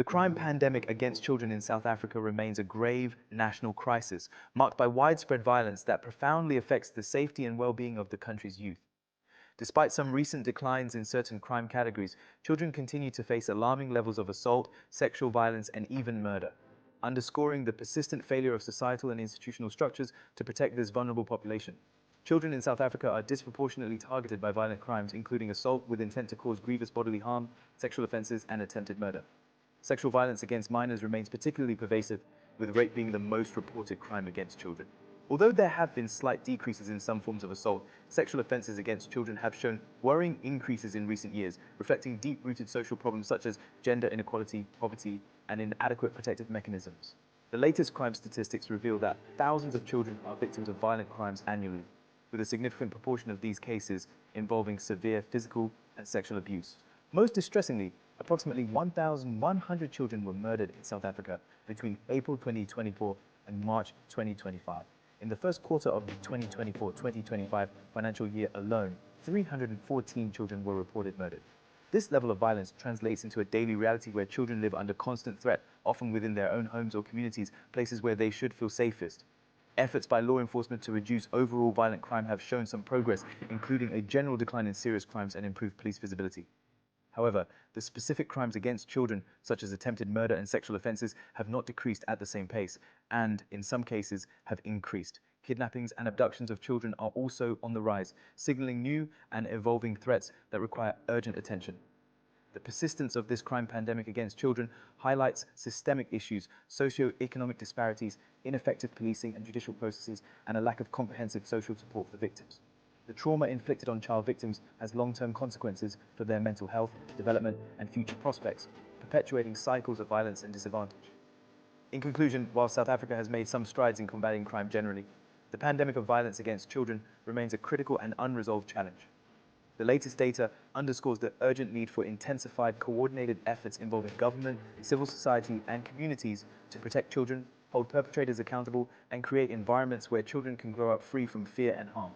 The crime pandemic against children in South Africa remains a grave national crisis, marked by widespread violence that profoundly affects the safety and well-being of the country's youth. Despite some recent declines in certain crime categories, children continue to face alarming levels of assault, sexual violence, and even murder, underscoring the persistent failure of societal and institutional structures to protect this vulnerable population. Children in South Africa are disproportionately targeted by violent crimes, including assault with intent to cause grievous bodily harm, sexual offenses, and attempted murder. Sexual violence against minors remains particularly pervasive, with rape being the most reported crime against children. Although there have been slight decreases in some forms of assault, sexual offenses against children have shown worrying increases in recent years, reflecting deep-rooted social problems such as gender inequality, poverty, and inadequate protective mechanisms. The latest crime statistics reveal that thousands of children are victims of violent crimes annually, with a significant proportion of these cases involving severe physical and sexual abuse. Most distressingly, approximately 1,100 children were murdered in South Africa between April 2024 and March 2025. In the first quarter of the 2024-2025 financial year alone, 314 children were reported murdered. This level of violence translates into a daily reality where children live under constant threat, often within their own homes or communities, places where they should feel safest. Efforts by law enforcement to reduce overall violent crime have shown some progress, including a general decline in serious crimes and improved police visibility. However, the specific crimes against children, such as attempted murder and sexual offenses, have not decreased at the same pace, and, in some cases, have increased. Kidnappings and abductions of children are also on the rise, signaling new and evolving threats that require urgent attention. The persistence of this crime pandemic against children highlights systemic issues, socio-economic disparities, ineffective policing and judicial processes, and a lack of comprehensive social support for victims. The trauma inflicted on child victims has long-term consequences for their mental health, development, and future prospects, perpetuating cycles of violence and disadvantage. In conclusion, while South Africa has made some strides in combating crime generally, the pandemic of violence against children remains a critical and unresolved challenge. The latest data underscores the urgent need for intensified, coordinated efforts involving government, civil society, and communities to protect children, hold perpetrators accountable, and create environments where children can grow up free from fear and harm.